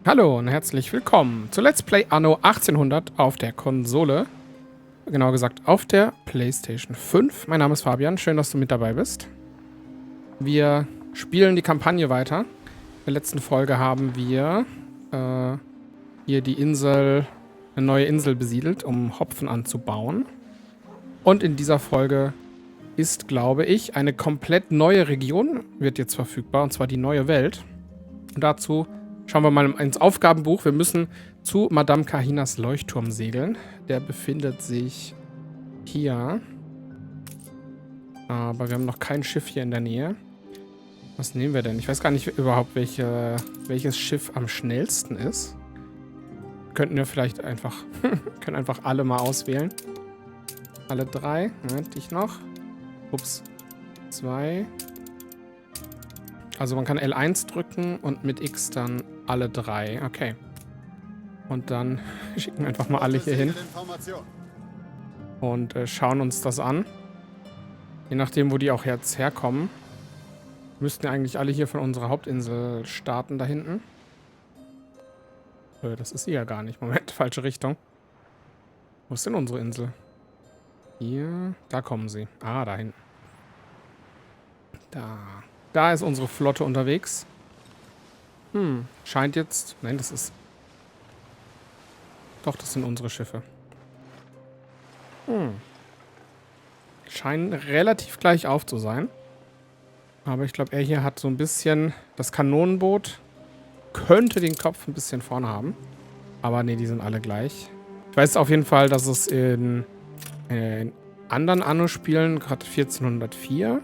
Hallo und herzlich willkommen zu Let's Play Anno 1800 auf der Konsole. Genauer gesagt auf der PlayStation 5. Mein Name ist Fabian, schön, dass du mit dabei bist. Wir spielen die Kampagne weiter. In der letzten Folge haben wir hier die Insel, eine neue Insel besiedelt, um Hopfen anzubauen. Und in dieser Folge ist, glaube ich, eine komplett neue Region wird jetzt verfügbar, und zwar die neue Welt. Und dazu schauen wir mal ins Aufgabenbuch. Wir müssen zu Madame Kahinas Leuchtturm segeln. Der befindet sich hier. Aber wir haben noch kein Schiff hier in der Nähe. Was nehmen wir denn? Ich weiß gar nicht überhaupt, welches Schiff am schnellsten ist. Könnten wir vielleicht einfach... können einfach alle mal auswählen. Alle drei. Moment, ich noch. Ups. 2. Also man kann L1 drücken und mit X dann alle drei. Okay. Und dann schicken wir einfach mal alle hier hin. Und schauen uns das an. Je nachdem, wo die auch jetzt herkommen. Müssten ja eigentlich alle hier von unserer Hauptinsel starten, da hinten. Das ist sie ja gar nicht. Moment, falsche Richtung. Wo ist denn unsere Insel? Hier. Da kommen sie. Ah, da hinten. Da ist unsere Flotte unterwegs. Scheint jetzt... Nein, das ist... Doch, das sind unsere Schiffe. Scheinen relativ gleich auf zu sein. Aber ich glaube, er hier hat so ein bisschen... Das Kanonenboot könnte den Kopf ein bisschen vorne haben. Aber nee, die sind alle gleich. Ich weiß auf jeden Fall, dass es in anderen Anno-Spielen, gerade 1404...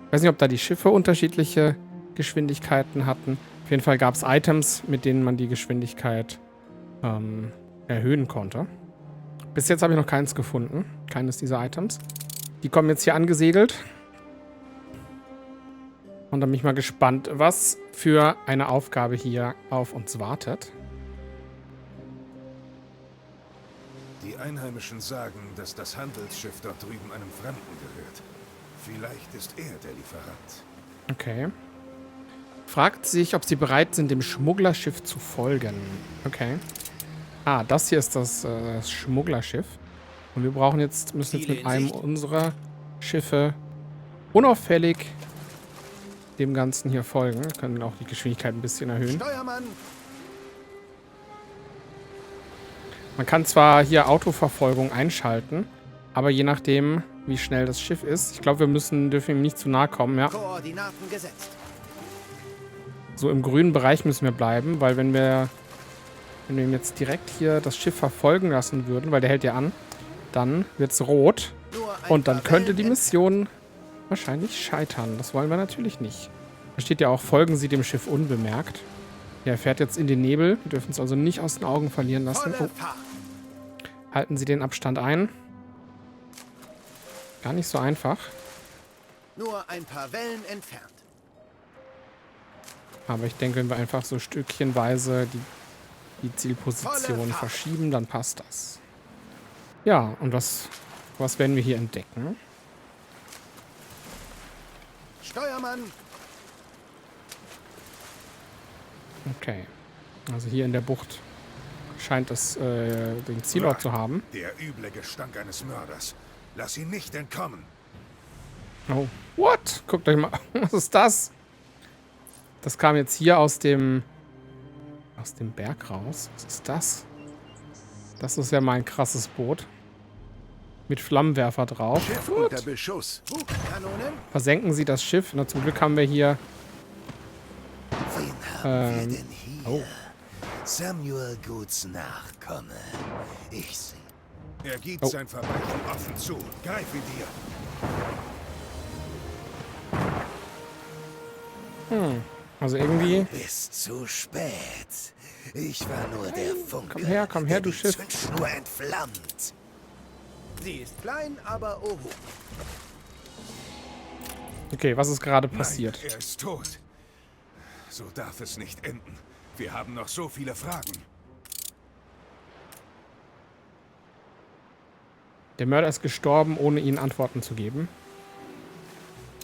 Ich weiß nicht, ob da die Schiffe unterschiedliche Geschwindigkeiten hatten. Auf jeden Fall gab es Items, mit denen man die Geschwindigkeit erhöhen konnte. Bis jetzt habe ich noch keins gefunden. Keines dieser Items. Die kommen jetzt hier angesegelt. Und dann bin ich mal gespannt, was für eine Aufgabe hier auf uns wartet. Die Einheimischen sagen, dass das Handelsschiff dort drüben einem Fremden gehört. Vielleicht ist er der Lieferant. Okay. Fragt sich, ob sie bereit sind, dem Schmugglerschiff zu folgen. Okay. Ah, das hier ist das Schmugglerschiff. Und wir müssen jetzt mit einem unserer Schiffe unauffällig dem Ganzen hier folgen. Wir können auch die Geschwindigkeit ein bisschen erhöhen. Steuermann! Man kann zwar hier Autoverfolgung einschalten, aber je nachdem, wie schnell das Schiff ist. Ich glaube, dürfen ihm nicht zu nahe kommen, ja. Koordinaten gesetzt. So im grünen Bereich müssen wir bleiben, weil wenn wir ihm jetzt direkt hier das Schiff verfolgen lassen würden, weil der hält ja an, dann wird es rot. Und dann könnte die Mission wahrscheinlich scheitern. Das wollen wir natürlich nicht. Da steht ja auch, folgen Sie dem Schiff unbemerkt. Der fährt jetzt in den Nebel. Wir dürfen es also nicht aus den Augen verlieren lassen. Oh. Halten Sie den Abstand ein. Gar nicht so einfach. Nur ein paar Wellen entfernt. Aber ich denke, wenn wir einfach so stückchenweise die Zielposition verschieben, dann passt das. Ja, und was werden wir hier entdecken? Steuermann! Okay. Also hier in der Bucht scheint es den Zielort zu haben. Der üble Gestank eines Mörders. Lass ihn nicht entkommen. Oh, what? Guckt euch mal, was ist das? Das kam jetzt hier aus dem Berg raus. Was ist das? Das ist ja mal ein krasses Boot. Mit Flammenwerfer drauf. Schiff unter Beschuss. Kanonen? Versenken Sie das Schiff. Na, zum Glück haben wir hier... Wen haben wir denn hier? Oh. Samuel Goods Nachkomme. Ich sehe. Er gibt sein Verbrechen offen zu. Greif ihn dir. Also irgendwie... Ist zu spät. Ich war nur der Funke. Komm her, du Schiff. Die Zündschnur entflammt. Sie ist klein, aber oho. Okay, was ist gerade passiert? Nein, er ist tot. So darf es nicht enden. Wir haben noch so viele Fragen. Der Mörder ist gestorben, ohne ihnen Antworten zu geben.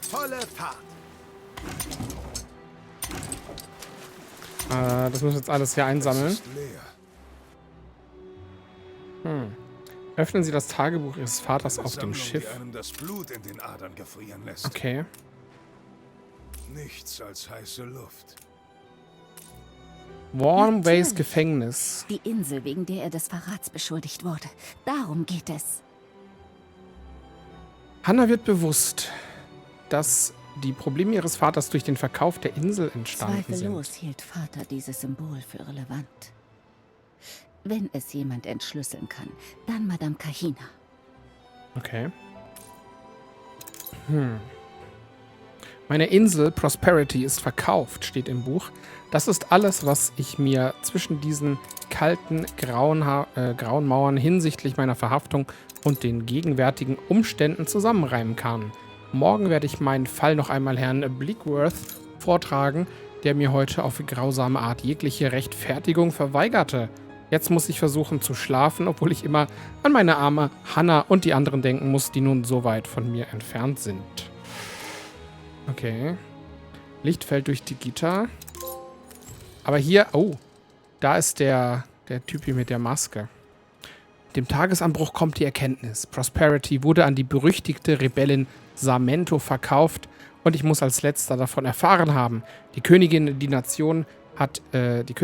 Volle Fahrt. Das müssen wir jetzt alles hier einsammeln. Es ist leer. Öffnen Sie das Tagebuch Ihres Vaters Eine auf dem Sammlung, Schiff. die einem das Blut in den Adern gefrieren lässt. Okay. Nichts als heiße Luft. Warmways Natürlich. Gefängnis. Die Insel, wegen der er des Verrats beschuldigt wurde. Darum geht es. Hannah wird bewusst, dass die Probleme ihres Vaters durch den Verkauf der Insel entstanden Zweifellos sind. hielt Vater dieses Symbol für relevant. Wenn es jemand entschlüsseln kann, dann Madame Kahina. Okay. Meine Insel Prosperity ist verkauft, steht im Buch. Das ist alles, was ich mir zwischen diesen kalten, grauen Mauern hinsichtlich meiner Verhaftung und den gegenwärtigen Umständen zusammenreimen kann. Morgen werde ich meinen Fall noch einmal Herrn Bleakworth vortragen, der mir heute auf grausame Art jegliche Rechtfertigung verweigerte. Jetzt muss ich versuchen zu schlafen, obwohl ich immer an meine arme Hannah und die anderen denken muss, die nun so weit von mir entfernt sind. Okay. Licht fällt durch die Gitter. Aber hier, oh, da ist der Typ hier mit der Maske. Mit dem Tagesanbruch kommt die Erkenntnis. Prosperity wurde an die berüchtigte Rebellin Samento verkauft und ich muss als letzter davon erfahren haben. Die Nation hat die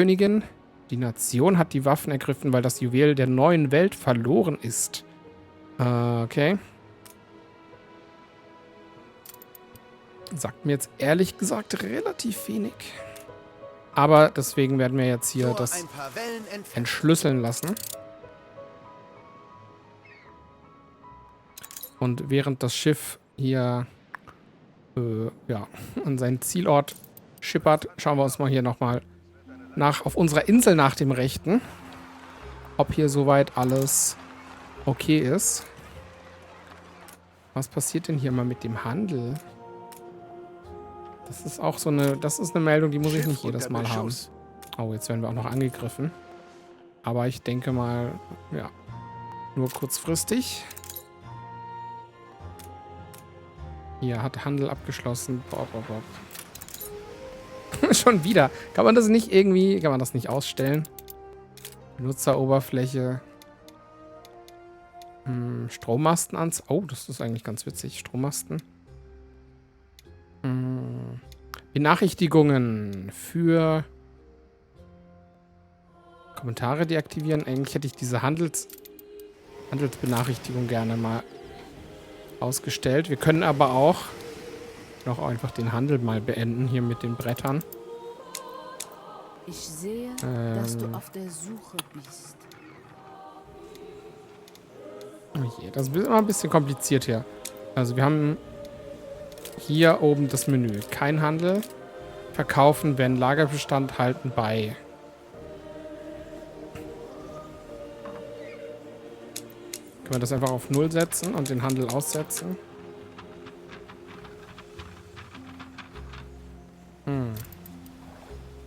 Waffen ergriffen, weil das Juwel der neuen Welt verloren ist. Okay. Sagt mir jetzt ehrlich gesagt relativ wenig. Aber deswegen werden wir jetzt hier das entschlüsseln lassen. Und während das Schiff hier an seinen Zielort schippert, schauen wir uns mal hier nochmal auf unserer Insel nach dem Rechten, ob hier soweit alles okay ist. Was passiert denn hier mal mit dem Handel? Das ist auch so eine Meldung, die muss ich nicht jedes Mal haben. Oh, jetzt werden wir auch noch angegriffen. Aber ich denke mal, ja, nur kurzfristig. Hier hat Handel abgeschlossen. Bob. Schon wieder. Kann man das nicht ausstellen? Benutzeroberfläche. Strommasten ans. Oh, das ist eigentlich ganz witzig. Strommasten. Benachrichtigungen für Kommentare deaktivieren. Eigentlich hätte ich diese Handelsbenachrichtigung gerne mal ausgestellt. Wir können aber auch noch einfach den Handel mal beenden hier mit den Brettern. Ich sehe, dass du auf der Suche bist. Oh je, das ist immer ein bisschen kompliziert hier. Also wir haben hier oben das Menü. Kein Handel. Verkaufen, wenn Lagerbestand, halten bei. Können wir das einfach auf 0 setzen und den Handel aussetzen?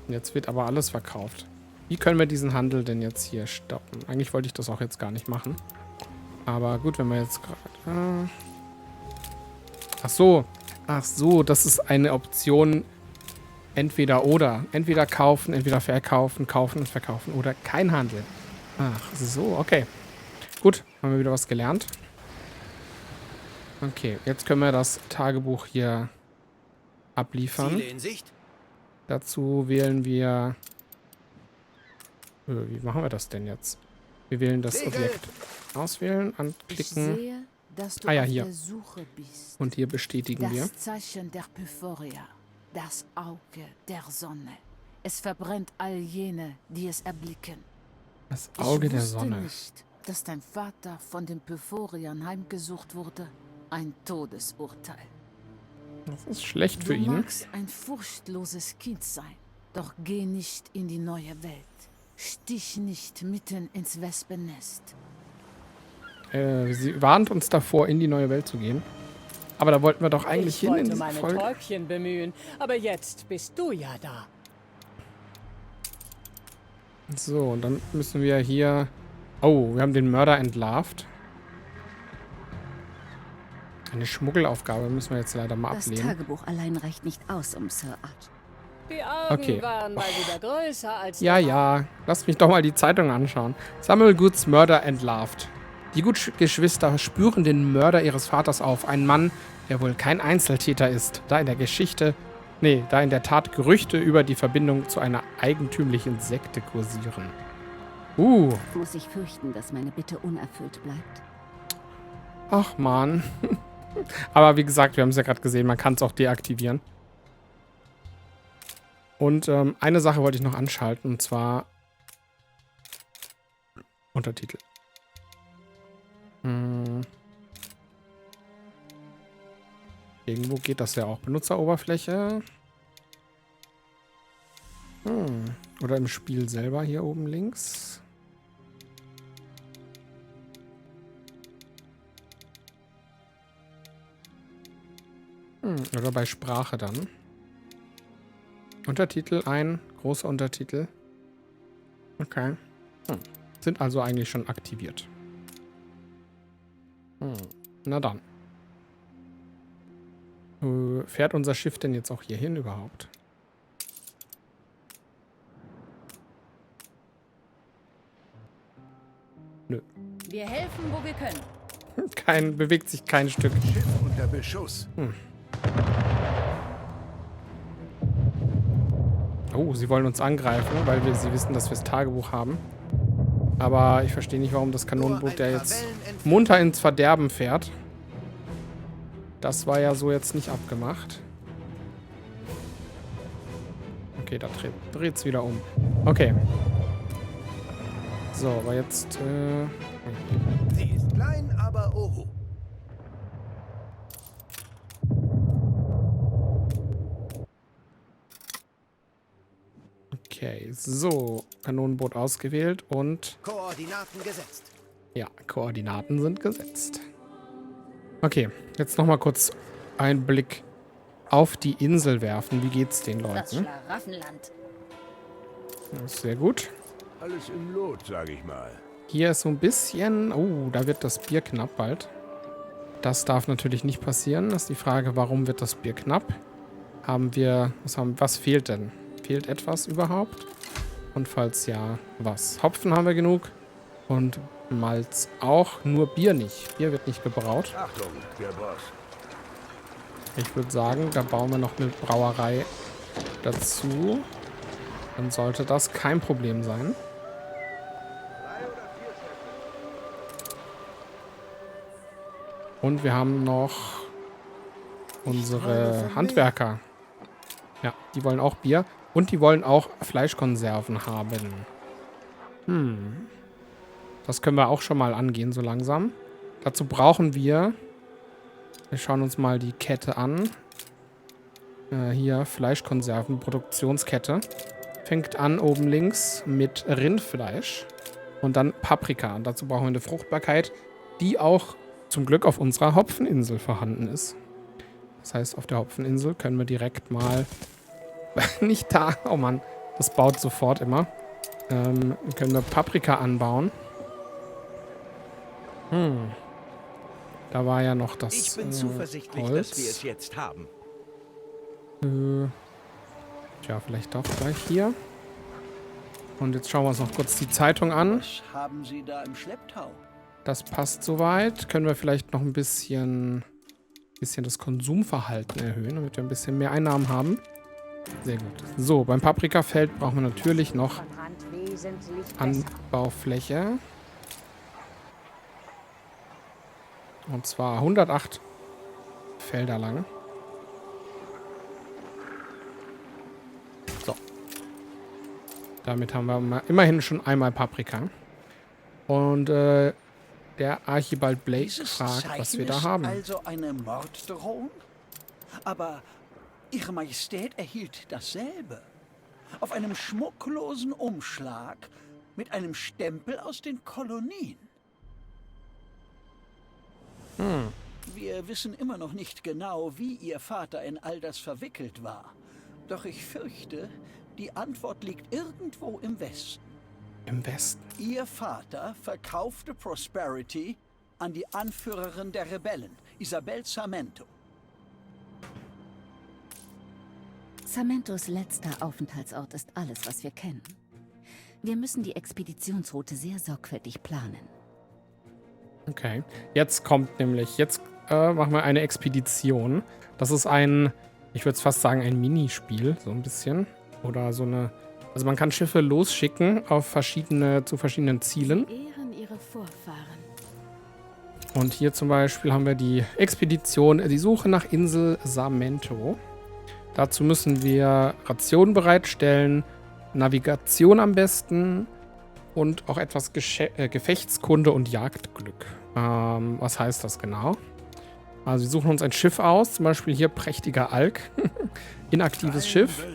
Jetzt wird aber alles verkauft. Wie können wir diesen Handel denn jetzt hier stoppen? Eigentlich wollte ich das auch jetzt gar nicht machen. Aber gut, wenn wir jetzt gerade... Ach so, das ist eine Option entweder oder. Entweder kaufen, entweder verkaufen, kaufen und verkaufen oder kein Handel. Ach so, okay. Gut, haben wir wieder was gelernt. Okay, jetzt können wir das Tagebuch hier abliefern. Ziele in Sicht? Dazu wählen wir... Wie machen wir das denn jetzt? Wir wählen das Objekt. Auswählen, Ich anklicken. sehe, dass du Ah ja, auf hier. der Suche bist. Und hier bestätigen wir. Das Zeichen der Pyphoria, das Auge der Sonne. Es verbrennt all jene, die es erblicken. Das Auge der Ich wusste Sonne. nicht, dass dein Vater von den Pyphoriern heimgesucht wurde. Ein Todesurteil. Das ist schlecht für Du ihn. magst ein furchtloses Kind sein, doch geh nicht in die neue Welt. Stich nicht mitten ins Wespennest. Sie warnt uns davor, in die neue Welt zu gehen. Aber da wollten wir doch eigentlich Ich hin in wollte diese meine Folge. Täubchen bemühen, aber jetzt bist du ja da. So, und dann müssen wir hier... Oh, wir haben den Mörder entlarvt. Eine Schmuggelaufgabe müssen wir jetzt leider mal Das ablehnen. Tagebuch allein reicht nicht aus, um Sir Arch. Die Augen Okay. waren mal wieder größer als Ja, der ja. Lasst mich doch mal die Zeitung anschauen. Samuel Goods Murder entlarvt. Die Goods-Geschwister spüren den Mörder ihres Vaters auf. Ein Mann, der wohl kein Einzeltäter ist, da in der Tat Gerüchte über die Verbindung zu einer eigentümlichen Sekte kursieren. Muss ich fürchten, dass meine Bitte unerfüllt bleibt? Ach man. Aber wie gesagt, wir haben es ja gerade gesehen, man kann es auch deaktivieren. Und eine Sache wollte ich noch anschalten, und zwar Untertitel. Irgendwo geht das ja auch. Benutzeroberfläche. Oder im Spiel selber hier oben links. Oder bei Sprache dann. Untertitel ein, großer Untertitel. Okay. Sind also eigentlich schon aktiviert. Na dann. Fährt unser Schiff denn jetzt auch hier hin überhaupt? Nö. Wir helfen, wo wir können. Bewegt sich kein Stück. Schiff unter Beschuss. Oh, sie wollen uns angreifen, weil sie wissen, dass wir das Tagebuch haben. Aber ich verstehe nicht, warum das Kanonenboot ja jetzt munter ins Verderben fährt. Das war ja so jetzt nicht abgemacht. Okay, da dreht es wieder um. Okay. So, aber jetzt... Sie ist klein, aber oho. Okay, so. Kanonenboot ausgewählt und... Koordinaten gesetzt. Ja, Koordinaten sind gesetzt. Okay, jetzt nochmal kurz einen Blick auf die Insel werfen. Wie geht's den Das Leuten? Schlaraffenland. Das ist sehr gut. Alles im Lot, sage ich mal. Hier ist so ein bisschen... Oh, da wird das Bier knapp bald. Das darf natürlich nicht passieren. Das ist die Frage, warum wird das Bier knapp? Was fehlt denn? Fehlt etwas überhaupt? Und falls ja, was? Hopfen haben wir genug. Und Malz auch, nur Bier nicht. Bier wird nicht gebraut. Achtung, der Boss. Ich würde sagen, da bauen wir noch eine Brauerei dazu. Dann sollte das kein Problem sein. Und wir haben noch unsere Handwerker. Ja, die wollen auch Bier. Und die wollen auch Fleischkonserven haben. Das können wir auch schon mal angehen, so langsam. Dazu brauchen wir... Wir schauen uns mal die Kette an. Hier, Fleischkonserven, Produktionskette. Fängt an oben links mit Rindfleisch. Und dann Paprika. Und dazu brauchen wir eine Fruchtbarkeit, die auch zum Glück auf unserer Hopfeninsel vorhanden ist. Das heißt, auf der Hopfeninsel können wir direkt mal... Nicht da. Oh Mann, das baut sofort immer. Können wir Paprika anbauen. Da war ja noch das Ich bin zuversichtlich, Holz. dass wir es jetzt haben. Tja, vielleicht doch gleich hier. Und jetzt schauen wir uns noch kurz die Zeitung an. Was haben Sie da im Schlepptau? Das passt soweit. Können wir vielleicht noch ein bisschen das Konsumverhalten erhöhen, damit wir ein bisschen mehr Einnahmen haben. Sehr gut. So, beim Paprikafeld brauchen wir natürlich noch Anbaufläche. Und zwar 108 Felder lang. So. Damit haben wir immerhin schon einmal Paprika. Und der Archibald Blake fragt, was wir da haben. Also eine Morddrohung? Aber Ihre Majestät erhielt dasselbe. Auf einem schmucklosen Umschlag mit einem Stempel aus den Kolonien. Wir wissen immer noch nicht genau, wie Ihr Vater in all das verwickelt war. Doch ich fürchte, die Antwort liegt irgendwo im Westen. Im Westen. Ihr Vater verkaufte Prosperity an die Anführerin der Rebellen, Isabel Sarmento. Samentos letzter Aufenthaltsort ist alles, was wir kennen. Wir müssen die Expeditionsroute sehr sorgfältig planen. Okay. Jetzt kommt nämlich, machen wir eine Expedition. Das ist ein, ich würde fast sagen, ein Minispiel, so ein bisschen. Oder so eine, also man kann Schiffe losschicken zu verschiedenen Zielen. Ehren ihre Vorfahren. Und hier zum Beispiel haben wir die Expedition, die Suche nach Insel Samento. Dazu müssen wir Rationen bereitstellen, Navigation am besten und auch etwas Gefechtskunde und Jagdglück. Was heißt das genau? Also wir suchen uns ein Schiff aus, zum Beispiel hier prächtiger Alk. Inaktives Schiff.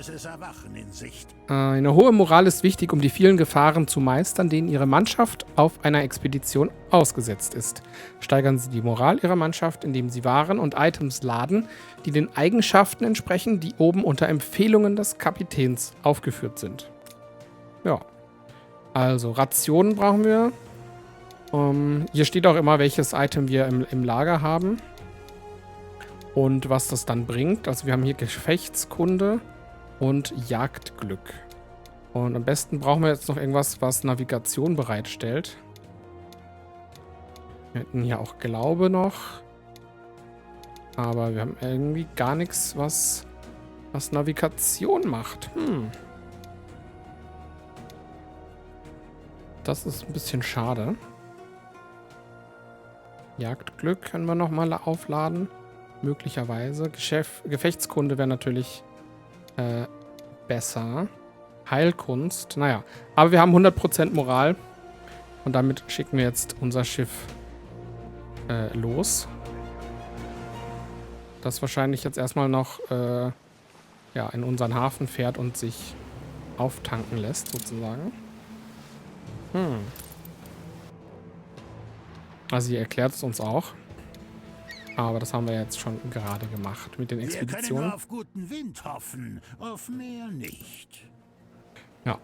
Eine hohe Moral ist wichtig, um die vielen Gefahren zu meistern, denen Ihre Mannschaft auf einer Expedition ausgesetzt ist. Steigern Sie die Moral Ihrer Mannschaft, indem Sie Waren und Items laden, die den Eigenschaften entsprechen, die oben unter Empfehlungen des Kapitäns aufgeführt sind. Ja. Also Rationen brauchen wir. Hier steht auch immer, welches Item wir im Lager haben. Und was das dann bringt. Also wir haben hier Gefechtskunde und Jagdglück. Und am besten brauchen wir jetzt noch irgendwas, was Navigation bereitstellt. Wir hätten hier auch Glaube noch. Aber wir haben irgendwie gar nichts, was Navigation macht. Das ist ein bisschen schade. Jagdglück können wir nochmal aufladen. Möglicherweise. Gefechtskunde wäre natürlich besser. Heilkunst. Naja. Aber wir haben 100% Moral. Und damit schicken wir jetzt unser Schiff los. Das wahrscheinlich jetzt erstmal noch in unseren Hafen fährt und sich auftanken lässt, sozusagen. Also sie erklärt es uns auch. Aber das haben wir jetzt schon gerade gemacht mit den Expeditionen. Wir können nur auf guten Wind hoffen, auf mehr nicht. Ja.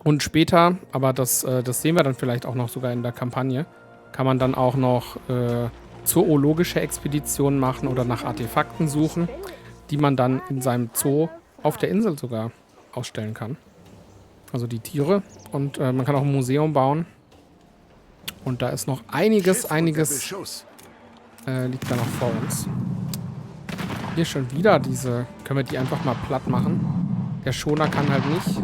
Und später, aber das sehen wir dann vielleicht auch noch sogar in der Kampagne, kann man dann auch noch zoologische Expeditionen machen oder nach Artefakten suchen, die man dann in seinem Zoo auf der Insel sogar ausstellen kann. Also die Tiere. Und man kann auch ein Museum bauen. Und da ist noch einiges liegt da noch vor uns. Hier schon wieder können wir die einfach mal platt machen. Der Schoner kann halt nicht.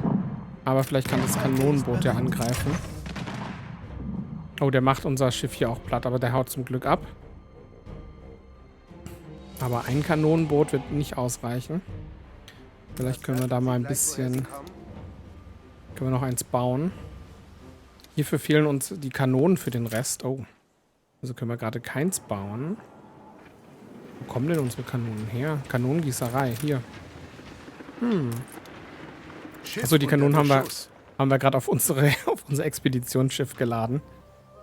Aber vielleicht kann das Kanonenboot ja angreifen. Oh, der macht unser Schiff hier auch platt, aber der haut zum Glück ab. Aber ein Kanonenboot wird nicht ausreichen. Vielleicht können wir da mal ein bisschen... Können wir noch eins bauen. Hierfür fehlen uns die Kanonen für den Rest. Oh. Also können wir gerade keins bauen. Wo kommen denn unsere Kanonen her? Kanonengießerei, hier. Achso, die Kanonen haben wir gerade auf unser Expeditionsschiff geladen.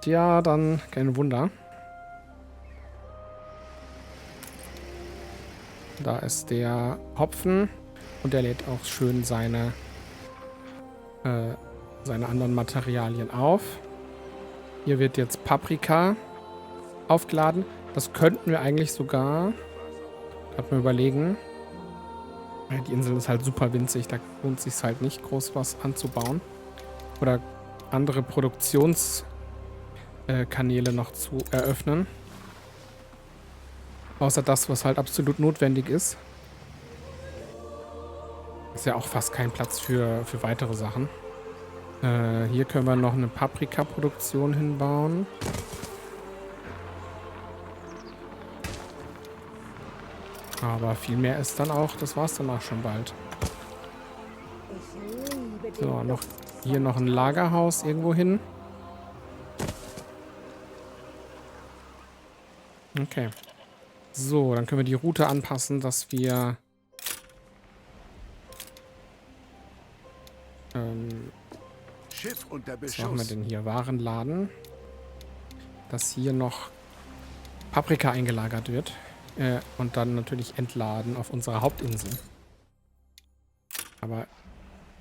Tja, dann kein Wunder. Da ist der Hopfen und der lädt auch schön seine anderen Materialien auf. Hier wird jetzt Paprika aufgeladen. Das könnten wir eigentlich sogar gerade mal überlegen. Ja, die Insel ist halt super winzig, da lohnt es sich halt nicht groß was anzubauen. Oder andere Produktionskanäle noch zu eröffnen. Außer das, was halt absolut notwendig ist. Ist ja auch fast kein Platz für weitere Sachen. Hier können wir noch eine Paprikaproduktion hinbauen. Aber viel mehr ist dann auch, das war's dann auch schon bald. So, hier noch ein Lagerhaus irgendwo hin. Okay. So, dann können wir die Route anpassen, dass wir was machen wir denn hier? Warenladen. Dass hier noch Paprika eingelagert wird. Und dann natürlich entladen auf unserer Hauptinsel. Aber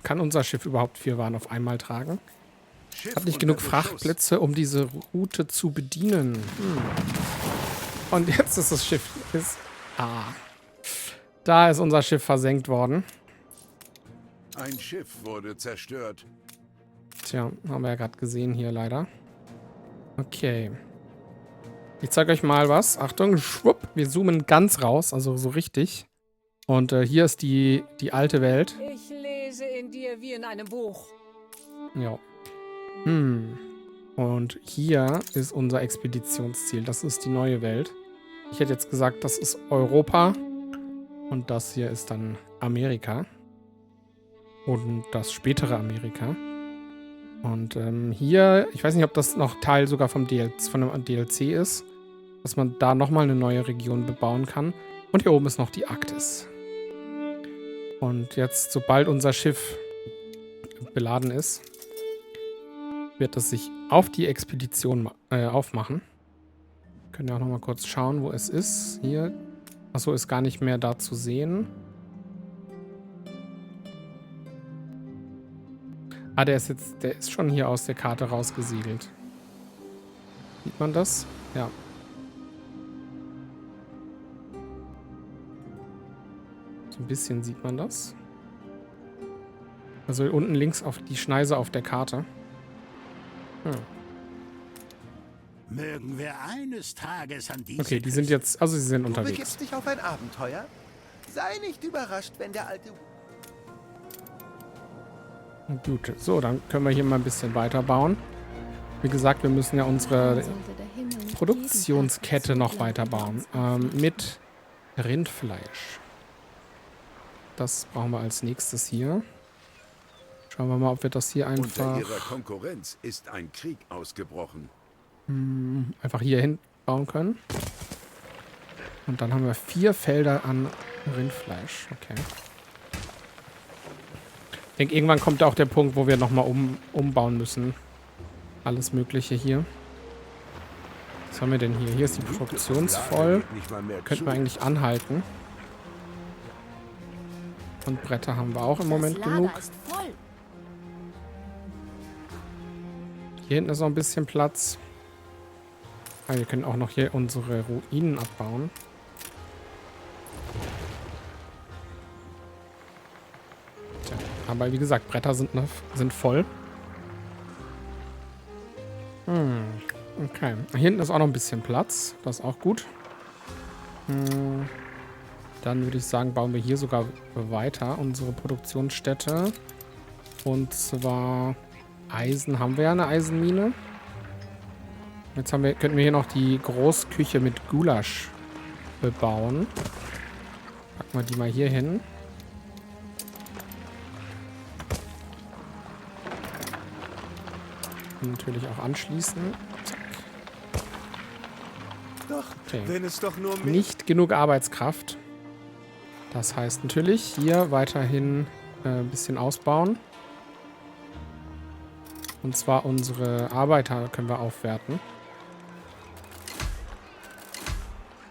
kann unser Schiff überhaupt 4 Waren auf einmal tragen? Hat nicht genug Frachtplätze, um diese Route zu bedienen. Und jetzt ist das Schiff... Da ist unser Schiff versenkt worden. Ein Schiff wurde zerstört. Tja, haben wir ja gerade gesehen hier leider. Okay. Ich zeige euch mal was. Achtung, schwupp. Wir zoomen ganz raus, also so richtig. Und hier ist die alte Welt. Ich lese in dir wie in einem Buch. Ja. Und hier ist unser Expeditionsziel. Das ist die neue Welt. Ich hätte jetzt gesagt, das ist Europa. Und das hier ist dann Amerika. Und das spätere Amerika. Und hier, ich weiß nicht, ob das noch Teil sogar von einem DLC ist, dass man da nochmal eine neue Region bebauen kann. Und hier oben ist noch die Arktis. Und jetzt, sobald unser Schiff beladen ist, wird es sich auf die Expedition aufmachen. Können wir auch nochmal kurz schauen, wo es ist. Hier. Achso, ist gar nicht mehr da zu sehen. Ah, der ist schon hier aus der Karte rausgesiedelt. Sieht man das? Ja. So ein bisschen sieht man das. Also unten links auf die Schneise auf der Karte. Mögen wir eines Tages an diese Okay, die sind jetzt, also sie sind Du unterwegs. begibst dich auf ein Abenteuer? Sei nicht überrascht, wenn der alte... Gut, so, dann können wir hier mal ein bisschen weiterbauen. Wie gesagt, wir müssen ja unsere Produktionskette noch weiterbauen. Mit Rindfleisch. Das brauchen wir als nächstes hier. Schauen wir mal, ob wir das hier Unter einfach ihrer Konkurrenz ist ein Krieg ausgebrochen. hier hin bauen können. Und dann haben wir 4 Felder an Rindfleisch. Okay. Ich denke, irgendwann kommt auch der Punkt, wo wir nochmal umbauen müssen. Alles Mögliche hier. Was haben wir denn hier? Hier ist die Produktion voll. Könnten wir eigentlich anhalten. Und Bretter haben wir auch im Moment genug. Ist voll. Hier hinten ist noch ein bisschen Platz. Ah, wir können auch noch hier unsere Ruinen abbauen. Tja, aber wie gesagt, Bretter sind voll. Okay. Hier hinten ist auch noch ein bisschen Platz. Das ist auch gut. Dann würde ich sagen, bauen wir hier sogar weiter unsere Produktionsstätte. Und zwar Eisen. Haben wir ja eine Eisenmine. Jetzt könnten wir hier noch die Großküche mit Gulasch bebauen. Packen wir die mal hier hin. Und natürlich auch anschließen. Zack. Doch, Okay. wenn es doch nur Nicht genug Arbeitskraft. Das heißt natürlich hier weiterhin ein bisschen ausbauen. Und zwar unsere Arbeiter können wir aufwerten.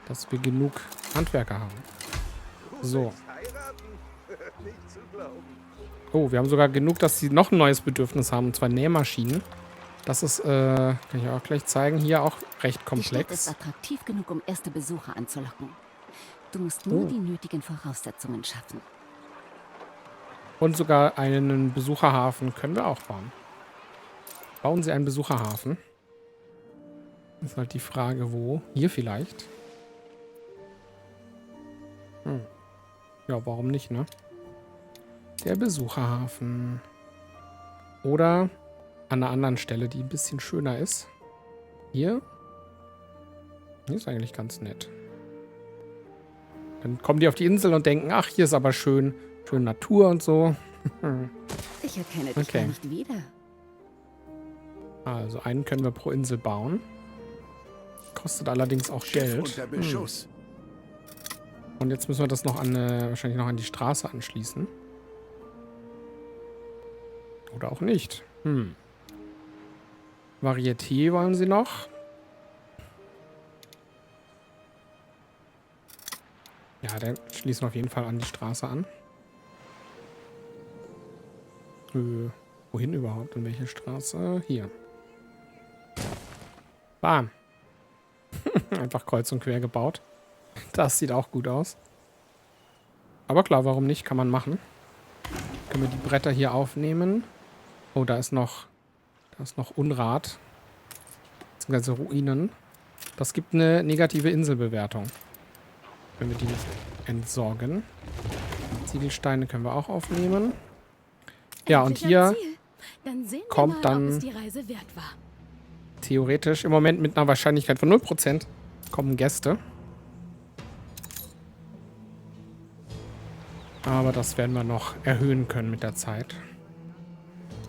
Dass wir genug Handwerker haben. So. Oh, wir haben sogar genug, dass sie noch ein neues Bedürfnis haben. Und zwar Nähmaschinen. Das ist, kann ich auch gleich zeigen, hier auch recht Die Stadt ist komplex. attraktiv genug, um erste Besucher anzulocken. Du musst nur die nötigen Voraussetzungen schaffen. Und sogar einen Besucherhafen können wir auch bauen. Bauen Sie einen Besucherhafen? Ist halt die Frage, wo. Hier vielleicht. Ja, warum nicht, ne? Der Besucherhafen. Oder an einer anderen Stelle, die ein bisschen schöner ist. Hier. Hier ist eigentlich ganz nett. Dann kommen die auf die Insel und denken, ach, hier ist aber schön Natur und so. Ich erkenne dich Okay. gar nicht wieder. Also einen können wir pro Insel bauen. Kostet allerdings auch Geld. unter Beschuss. Und jetzt müssen wir das noch wahrscheinlich noch an die Straße anschließen. Oder auch nicht. Varieté wollen sie noch. Ja, den schließen wir auf jeden Fall an die Straße an. Wohin überhaupt? In welche Straße? Hier. Bam. Einfach kreuz und quer gebaut. Das sieht auch gut aus. Aber klar, warum nicht? Kann man machen. Können wir die Bretter hier aufnehmen. Oh, da ist noch Unrat. Beziehungsweise Ruinen. Das gibt eine negative Inselbewertung. Wenn wir die nicht entsorgen. Ziegelsteine können wir auch aufnehmen. Ja, und hier kommt dann theoretisch im Moment mit einer Wahrscheinlichkeit von 0% kommen Gäste. Aber das werden wir noch erhöhen können mit der Zeit.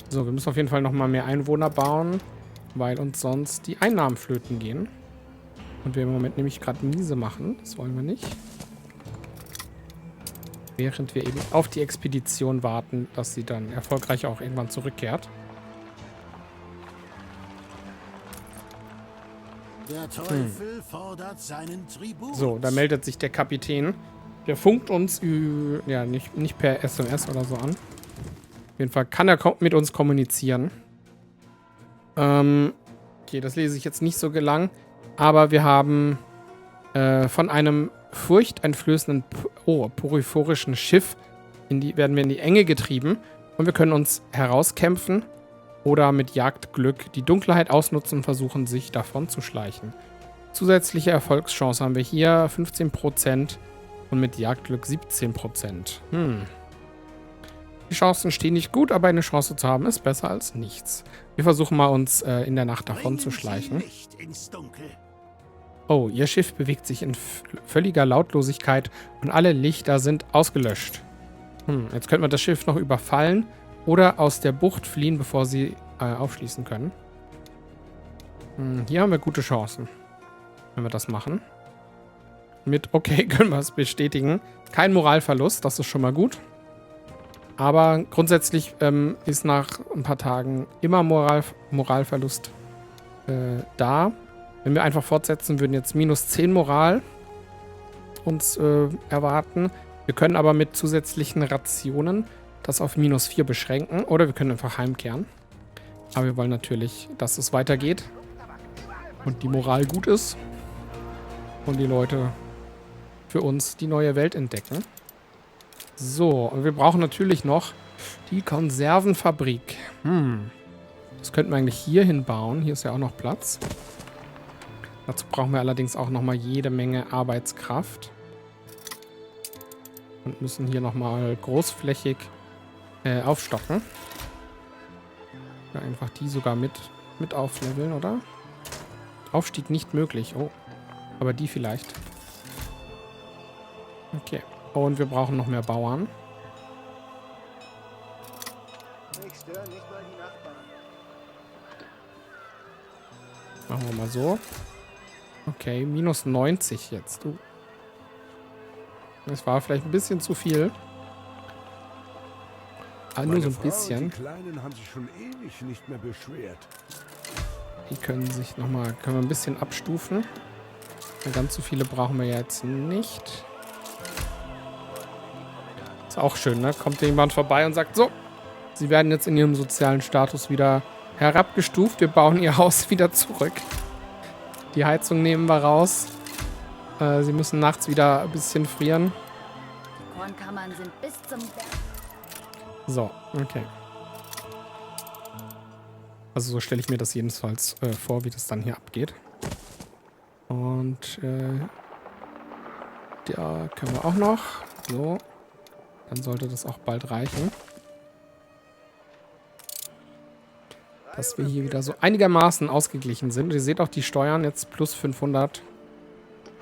So, wir müssen auf jeden Fall noch mal mehr Einwohner bauen, weil uns sonst die Einnahmen flöten gehen. Und wir im Moment nämlich gerade miese machen. Das wollen wir nicht. Während wir eben auf die Expedition warten, dass sie dann erfolgreich auch irgendwann zurückkehrt. Der Teufel fordert seinen Tribut. So, da meldet sich der Kapitän. Der funkt uns, ja, nicht per SMS oder so an. Auf jeden Fall kann er mit uns kommunizieren. Okay, das lese ich jetzt nicht so lang. Aber wir haben von einem furchteinflößenden, poryphorischen Schiff werden wir in die Enge getrieben. Und wir können uns herauskämpfen oder mit Jagdglück die Dunkelheit ausnutzen und versuchen, sich davon zu schleichen. Zusätzliche Erfolgschance haben wir hier 15% und mit Jagdglück 17%. Die Chancen stehen nicht gut, aber eine Chance zu haben ist besser als nichts. Wir versuchen mal, uns in der Nacht davon zu schleichen. Oh, ihr Schiff bewegt sich in völliger Lautlosigkeit und alle Lichter sind ausgelöscht. Jetzt könnten wir das Schiff noch überfallen oder aus der Bucht fliehen, bevor sie aufschließen können. Hier haben wir gute Chancen, wenn wir das machen. Mit okay können wir es bestätigen. Kein Moralverlust, das ist schon mal gut. Aber grundsätzlich ist nach ein paar Tagen immer Moralverlust da. Wenn wir einfach fortsetzen, würden jetzt minus 10 Moral uns erwarten. Wir können aber mit zusätzlichen Rationen das auf minus 4 beschränken. Oder wir können einfach heimkehren. Aber wir wollen natürlich, dass es weitergeht. Und die Moral gut ist. Und die Leute für uns die neue Welt entdecken. So, und wir brauchen natürlich noch die Konservenfabrik. Das könnten wir eigentlich hier hinbauen. Hier ist ja auch noch Platz. Dazu brauchen wir allerdings auch nochmal jede Menge Arbeitskraft. Und müssen hier nochmal großflächig aufstocken. Ja, einfach die sogar mit aufleveln, oder? Aufstieg nicht möglich. Oh, aber die vielleicht. Okay. Und wir brauchen noch mehr Bauern. Machen wir mal so. Okay, minus 90 jetzt. Das war vielleicht ein bisschen zu viel. Aber nur so ein bisschen. Die Kleinen haben sich schon ewig nicht mehr beschwert. Die können wir ein bisschen abstufen. Ganz so viele brauchen wir jetzt nicht. Ist auch schön, ne? Kommt jemand vorbei und sagt, so, sie werden jetzt in ihrem sozialen Status wieder herabgestuft. Wir bauen ihr Haus wieder zurück. Die Heizung nehmen wir raus. Sie müssen nachts wieder ein bisschen frieren. Die Kornkammern sind bis zum Berg. So, okay. Also so stelle ich mir das jedenfalls vor, wie das dann hier abgeht. Und da können wir auch noch. So. Dann sollte das auch bald reichen. Dass wir hier wieder so einigermaßen ausgeglichen sind. Und ihr seht auch die Steuern jetzt plus 500.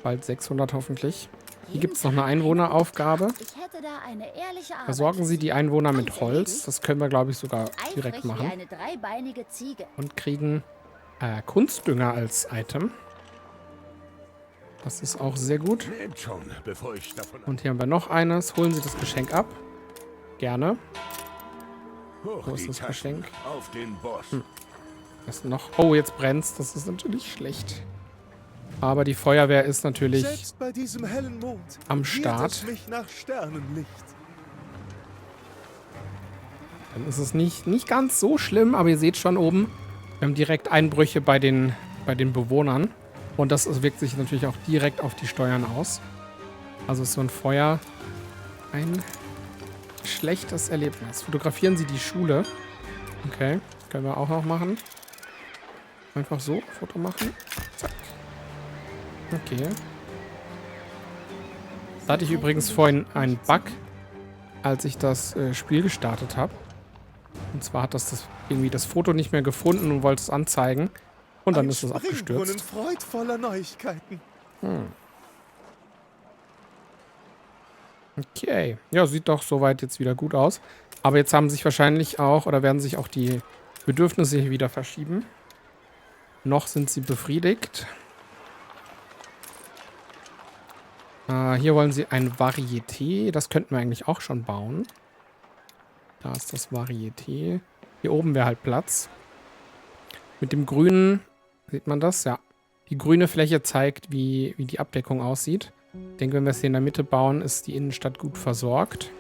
Bald 600 hoffentlich. Hier gibt es noch eine Einwohneraufgabe. Versorgen Sie die Einwohner mit Holz. Das können wir, glaube ich, sogar direkt machen. Und kriegen Kunstdünger als Item. Das ist auch sehr gut. Und hier haben wir noch eines. Holen Sie das Geschenk ab. Gerne. Wo ist das Geschenk? Was noch? Oh, jetzt brennt's. Das ist natürlich schlecht. Aber die Feuerwehr ist natürlich Selbst bei diesem hellen Mond am Start. es mich nach Sternenlicht. Dann ist es nicht ganz so schlimm, aber ihr seht schon oben, wir haben direkt Einbrüche bei den Bewohnern. Und das wirkt sich natürlich auch direkt auf die Steuern aus. Also ist so ein Feuer ein schlechtes Erlebnis. Fotografieren Sie die Schule. Okay, können wir auch noch machen. Einfach so, Foto machen. Zack. Okay. Da hatte ich übrigens vorhin einen Bug, als ich das Spiel gestartet habe. Und zwar hat das irgendwie das Foto nicht mehr gefunden und wollte es anzeigen. Und dann ist es abgestürzt. freudvoller Neuigkeiten. Okay. Ja, sieht doch soweit jetzt wieder gut aus. Aber jetzt haben sich wahrscheinlich auch, oder werden sich auch die Bedürfnisse hier wieder verschieben. Noch sind sie befriedigt. Hier wollen sie ein Varieté. Das könnten wir eigentlich auch schon bauen. Da ist das Varieté. Hier oben wäre halt Platz. Mit dem grünen, sieht man das? Ja. Die grüne Fläche zeigt, wie die Abdeckung aussieht. Ich denke, wenn wir es hier in der Mitte bauen, ist die Innenstadt gut versorgt.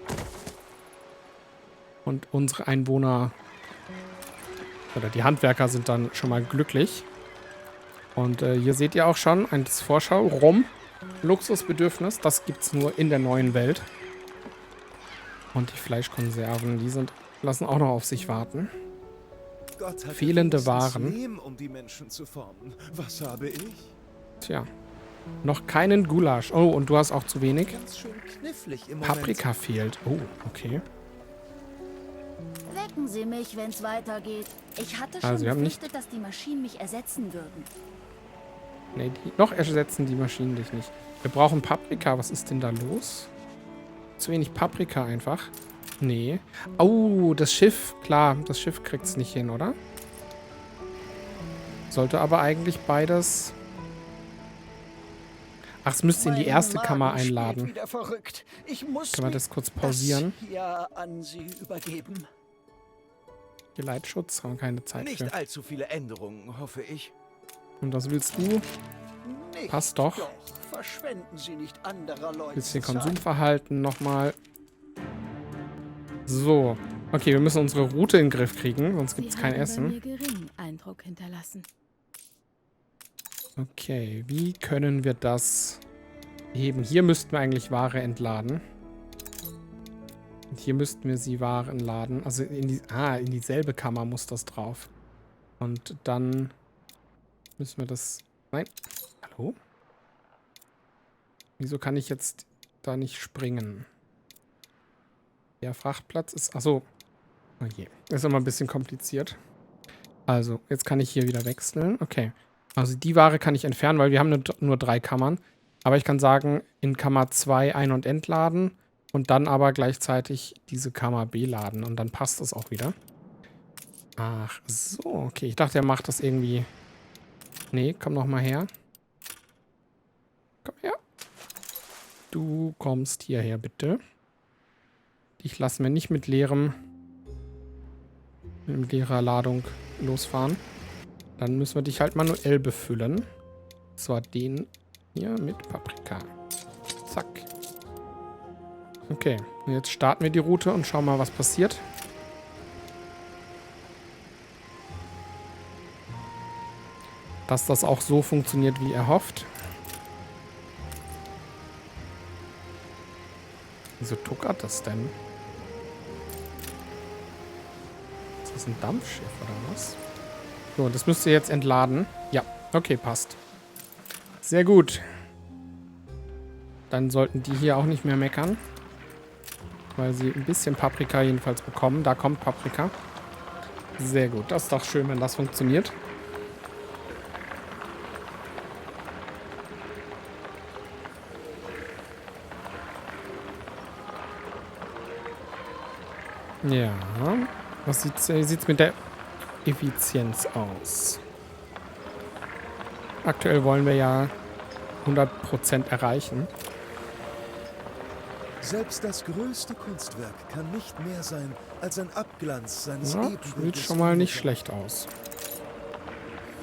Und unsere Einwohner oder die Handwerker sind dann schon mal glücklich. Und hier seht ihr auch schon eine Vorschau. Rum. Luxusbedürfnis. Das gibt es nur in der neuen Welt. Und die Fleischkonserven, die lassen auch noch auf sich warten. Gott hat Fehlende wenigstens Waren. Lehm, um die Menschen zu formen. Was habe ich? Tja. Noch keinen Gulasch. Oh, und du hast auch zu wenig. Ganz schön knifflig im Moment. Paprika fehlt. Oh, okay. Wecken Sie mich, wenn es weitergeht. Ich hatte schon Also, wir haben nicht- befürchtet, dass die Maschinen mich ersetzen würden. Nee, noch ersetzen die Maschinen dich nicht. Wir brauchen Paprika. Was ist denn da los? Zu wenig Paprika einfach. Nee. Oh, das Schiff. Klar, das Schiff kriegt es nicht hin, oder? Sollte aber eigentlich beides... Ach, es müsste in die erste Kammer einladen. Wieder verrückt. Ich muss Können wir das kurz pausieren? ja an Sie übergeben. Geleitschutz, haben wir keine Zeit Nicht für. allzu viele Änderungen, hoffe ich. Und was willst du? Nicht Passt doch. Verschwenden Sie nicht anderer Leute. Bisschen Zeit. Konsumverhalten nochmal. So. Okay, wir müssen unsere Route in den Griff kriegen, sonst gibt es kein Essen. Bei mir geringen Eindruck hinterlassen. Okay, wie können wir das heben? Hier müssten wir eigentlich Ware entladen. Und hier müssten wir sie Waren laden. Also in dieselbe Kammer muss das drauf. Und dann müssen wir das... Nein. Hallo? Wieso kann ich jetzt da nicht springen? Der Frachtplatz ist... Achso. Oh je. Ist immer ein bisschen kompliziert. Also, jetzt kann ich hier wieder wechseln. Okay. Also die Ware kann ich entfernen, weil wir haben nur 3 Kammern. Aber ich kann sagen, in Kammer 2 ein- und entladen und dann aber gleichzeitig diese Kammer beladen. Und dann passt das auch wieder. Ach so, okay. Ich dachte, er macht das irgendwie... Nee, komm noch mal her. Komm her. Du kommst hierher, bitte. Dich lassen wir nicht mit leerer Ladung losfahren. Dann müssen wir dich halt manuell befüllen. Und zwar den hier mit Paprika. Zack. Okay, und jetzt starten wir die Route und schauen mal, was passiert. Dass das auch so funktioniert, wie er hofft. Wieso tuckert das denn? Ist das ein Dampfschiff oder was? So, das müsst ihr jetzt entladen. Ja, okay, passt. Sehr gut. Dann sollten die hier auch nicht mehr meckern. Weil sie ein bisschen Paprika jedenfalls bekommen. Da kommt Paprika. Sehr gut. Das ist doch schön, wenn das funktioniert. Ja. Was sieht's mit der Effizienz aus? Aktuell wollen wir ja 100% erreichen. Selbst das größte Kunstwerk kann nicht mehr sein als ein Abglanz seines Ja, Ebenbildes. sieht schon mal nicht schlecht aus.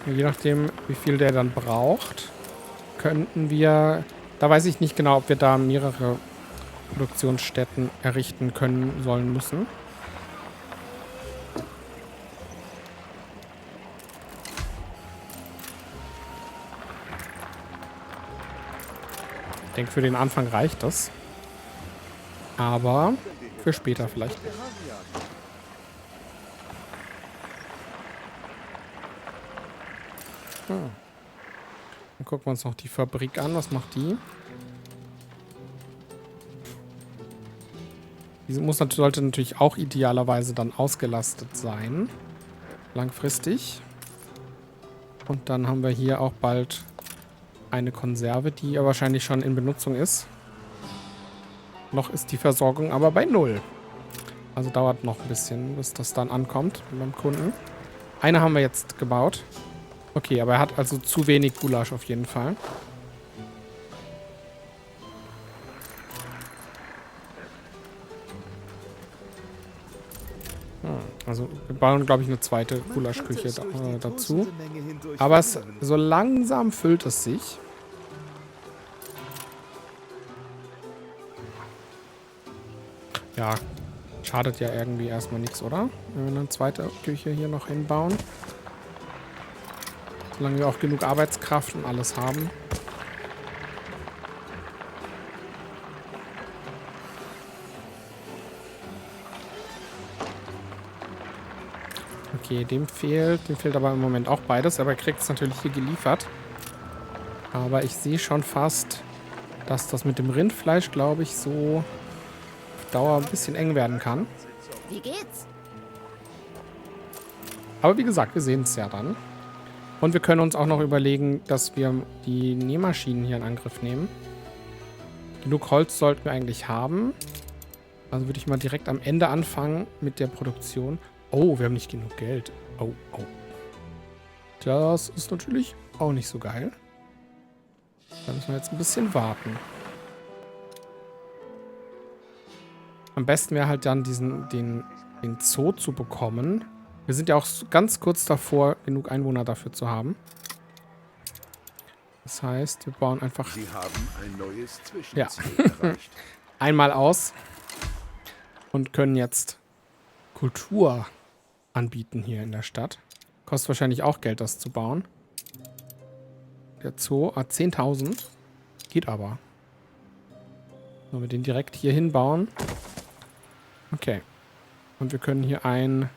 Je nachdem, wie viel der dann braucht, könnten wir... Da weiß ich nicht genau, ob wir da mehrere Produktionsstätten errichten können, sollen, müssen. Ich denke, für den Anfang reicht das. Aber für später vielleicht. Dann gucken wir uns noch die Fabrik an. Was macht die? Diese sollte natürlich auch idealerweise dann ausgelastet sein. Langfristig. Und dann haben wir hier auch bald eine Konserve, die ja wahrscheinlich schon in Benutzung ist. Noch ist die Versorgung aber bei 0. Also dauert noch ein bisschen, bis das dann ankommt beim Kunden. Eine haben wir jetzt gebaut. Okay, aber er hat also zu wenig Gulasch auf jeden Fall. Also wir bauen, glaube ich, eine zweite Gulaschküche dazu. Aber so langsam füllt es sich. Ja, schadet ja irgendwie erstmal nichts, oder? Wenn wir eine zweite Küche hier noch hinbauen. Solange wir auch genug Arbeitskraft und alles haben. Okay, dem fehlt aber im Moment auch beides, aber er kriegt es natürlich hier geliefert. Aber ich sehe schon fast, dass das mit dem Rindfleisch, glaube ich, so auf Dauer ein bisschen eng werden kann. Wie geht's? Aber wie gesagt, wir sehen es ja dann. Und wir können uns auch noch überlegen, dass wir die Nähmaschinen hier in Angriff nehmen. Genug Holz sollten wir eigentlich haben. Also würde ich mal direkt am Ende anfangen mit der Produktion. Oh, wir haben nicht genug Geld. Oh, oh. Das ist natürlich auch nicht so geil. Da müssen wir jetzt ein bisschen warten. Am besten wäre halt dann den Zoo zu bekommen. Wir sind ja auch ganz kurz davor, genug Einwohner dafür zu haben. Das heißt, wir bauen einfach... Sie haben ein neues Zwischenziel erreicht. Einmal aus. Und können jetzt Kultur anbieten hier in der Stadt. Kostet wahrscheinlich auch Geld, das zu bauen. Der Zoo hat 10.000. Geht aber. Sollen wir den direkt hier hinbauen? Okay. Und wir können hier ein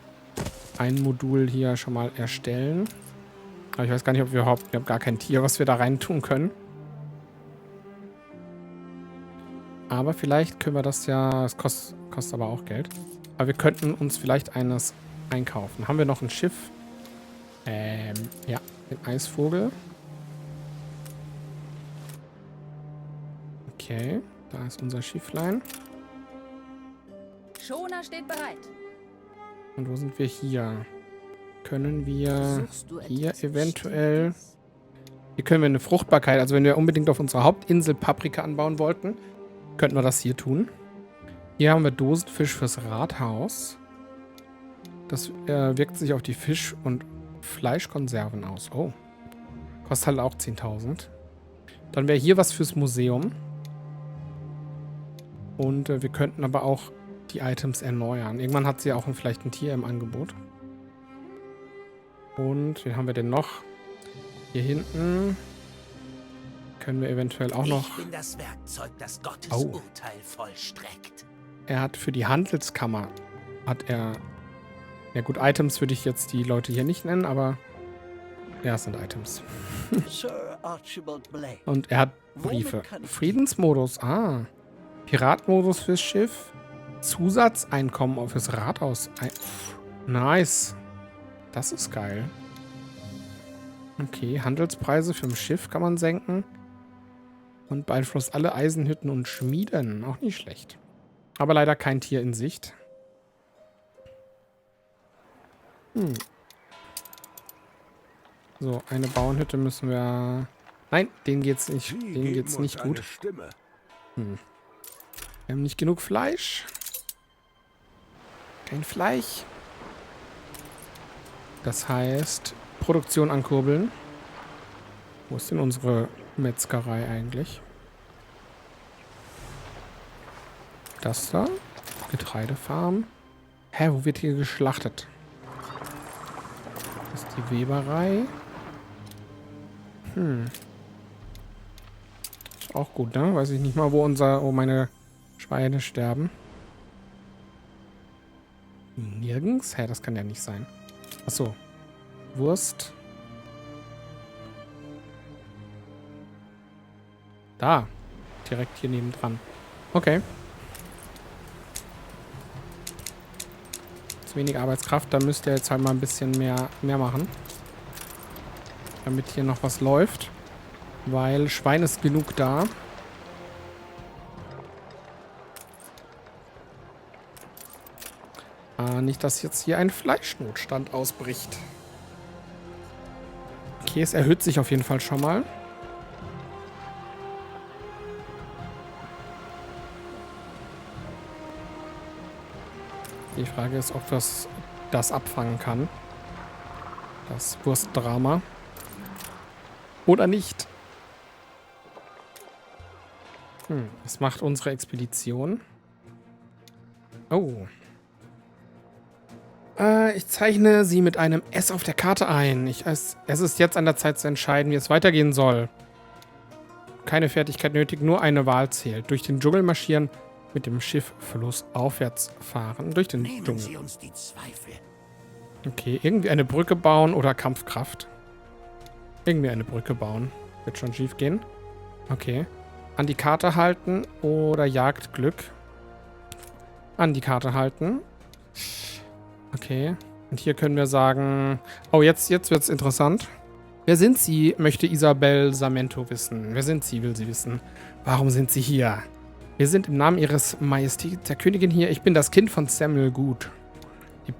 Modul hier schon mal erstellen. Aber ich weiß gar nicht, ob wir haben gar kein Tier, was wir da rein tun können. Aber vielleicht können wir das ja... Es kostet aber auch Geld. Aber wir könnten uns vielleicht eines einkaufen. Haben wir noch ein Schiff? Ja, den Eisvogel. Okay, da ist unser Schifflein. Schoner steht bereit. Und wo sind wir hier? Können wir hier eventuell... Hier können wir eine Fruchtbarkeit, also wenn wir unbedingt auf unserer Hauptinsel Paprika anbauen wollten, könnten wir das hier tun. Hier haben wir Dosenfisch fürs Rathaus. Das wirkt sich auf die Fisch- und Fleischkonserven aus. Oh. Kostet halt auch 10.000. Dann wäre hier was fürs Museum. Und wir könnten aber auch die Items erneuern. Irgendwann hat sie auch vielleicht ein Tier im Angebot. Und wen haben wir denn noch? Hier hinten können wir eventuell auch noch... Ich bin das Werkzeug, das Gottes Urteil vollstreckt. Er hat für die Handelskammer, ja gut, Items würde ich jetzt die Leute hier nicht nennen, aber ja, es sind Items. Sir Archibald Blake. Und er hat Briefe. Friedensmodus, Piratmodus fürs Schiff. Zusatzeinkommen fürs Rathaus. Nice. Das ist geil. Okay, Handelspreise für ein Schiff kann man senken. Und beeinflusst alle Eisenhütten und Schmieden. Auch nicht schlecht. Aber leider kein Tier in Sicht. So, eine Bauernhütte müssen wir... Nein, denen geht's nicht, nicht gut. Wir haben nicht genug Fleisch. Kein Fleisch. Das heißt, Produktion ankurbeln. Wo ist denn unsere Metzgerei eigentlich? Das da? Getreidefarm. Hä, wo wird hier geschlachtet? Das ist die Weberei. Ist auch gut, ne? Weiß ich nicht mal, wo meine Schweine sterben. Nirgends? Hä, das kann ja nicht sein. Achso. Wurst. Da. Direkt hier nebendran. Okay. Zu wenig Arbeitskraft. Da müsst ihr jetzt halt mal ein bisschen mehr machen. Damit hier noch was läuft. Weil Schwein ist genug da. Nicht, dass jetzt hier ein Fleischnotstand ausbricht. Okay, es erhöht sich auf jeden Fall schon mal. Die Frage ist, ob das abfangen kann. Das Wurstdrama. Oder nicht. Was macht unsere Expedition? Oh. Ich zeichne sie mit einem S auf der Karte ein. Es ist jetzt an der Zeit zu entscheiden, wie es weitergehen soll. Keine Fertigkeit nötig, nur eine Wahl zählt. Durch den Dschungel marschieren, mit dem Schiff flussaufwärts fahren. Durch den Dschungel. Sie uns die Zweifel. Okay, irgendwie eine Brücke bauen oder Kampfkraft. Irgendwie eine Brücke bauen. Wird schon schief gehen. Okay. An die Karte halten oder Jagdglück. An die Karte halten. Okay. Und hier können wir sagen... Oh, jetzt wird's interessant. Wer sind Sie, möchte Isabel Samento wissen. Wer sind Sie, will sie wissen. Warum sind Sie hier? Wir sind im Namen Ihres Majestät der Königin hier. Ich bin das Kind von Samuel Good. Die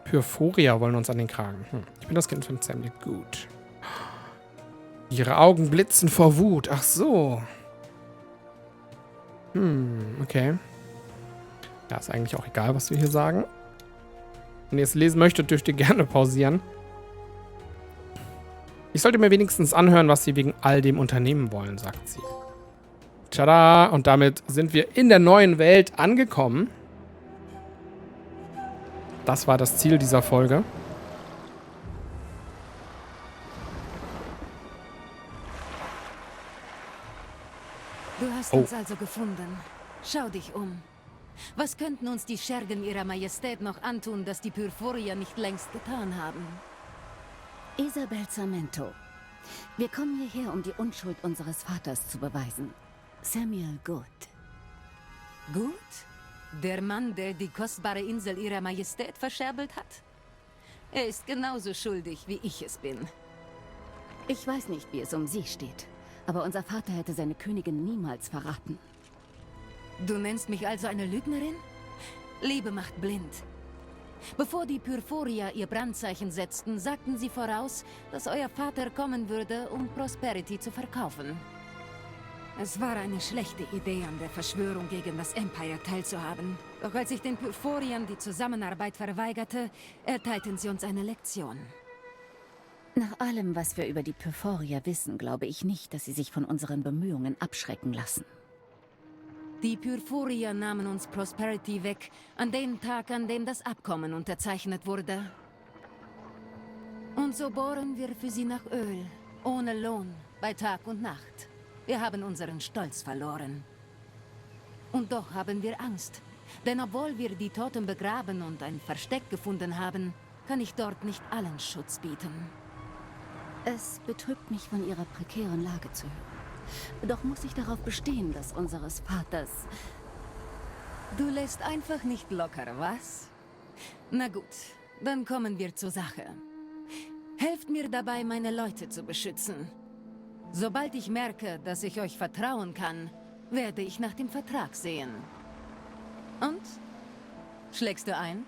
Pyrphoria wollen uns an den Kragen. Ich bin das Kind von Samuel Good. Ihre Augen blitzen vor Wut. Ach so. Okay. Ja, ist eigentlich auch egal, was wir hier sagen. Wenn ihr es lesen möchtet, dürft ihr gerne pausieren. Ich sollte mir wenigstens anhören, was sie wegen all dem unternehmen wollen, sagt sie. Tada! Und damit sind wir in der neuen Welt angekommen. Das war das Ziel dieser Folge. Du hast uns also gefunden. Schau dich um. Was könnten uns die Schergen ihrer Majestät noch antun, das die Pyrphoria nicht längst getan haben? Isabel Samento. Wir kommen hierher, um die Unschuld unseres Vaters zu beweisen. Samuel Good. Good? Der Mann, der die kostbare Insel ihrer Majestät verscherbelt hat? Er ist genauso schuldig, wie ich es bin. Ich weiß nicht, wie es um sie steht. Aber unser Vater hätte seine Königin niemals verraten. Du nennst mich also eine Lügnerin? Liebe macht blind. Bevor die Pyrphoria ihr Brandzeichen setzten, sagten sie voraus, dass euer Vater kommen würde, um Prosperity zu verkaufen. Es war eine schlechte Idee, an der Verschwörung gegen das Empire teilzuhaben. Doch als ich den Pyrphoriern die Zusammenarbeit verweigerte, erteilten sie uns eine Lektion. Nach allem, was wir über die Pyrphoria wissen, glaube ich nicht, dass sie sich von unseren Bemühungen abschrecken lassen. Die Pyrphoria nahmen uns Prosperity weg, an dem Tag, an dem das Abkommen unterzeichnet wurde. Und so bohren wir für sie nach Öl, ohne Lohn, bei Tag und Nacht. Wir haben unseren Stolz verloren. Und doch haben wir Angst. Denn obwohl wir die Toten begraben und ein Versteck gefunden haben, kann ich dort nicht allen Schutz bieten. Es betrübt mich, von ihrer prekären Lage zu hören. Doch muss ich darauf bestehen, dass unseres Vaters... Du lässt einfach nicht locker, was? Na gut, dann kommen wir zur Sache. Helft mir dabei, meine Leute zu beschützen. Sobald ich merke, dass ich euch vertrauen kann, werde ich nach dem Vertrag sehen. Und? Schlägst du ein?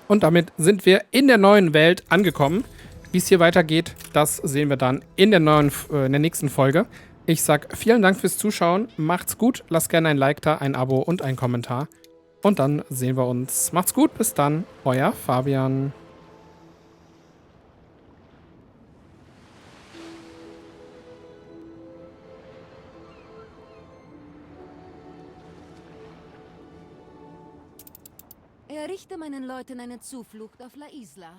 Und damit sind wir in der neuen Welt angekommen. Wie es hier weitergeht, das sehen wir dann in der nächsten Folge. Ich sag vielen Dank fürs Zuschauen. Macht's gut. Lasst gerne ein Like da, ein Abo und einen Kommentar. Und dann sehen wir uns. Macht's gut. Bis dann. Euer Fabian. Errichte meinen Leuten eine Zuflucht auf La Isla.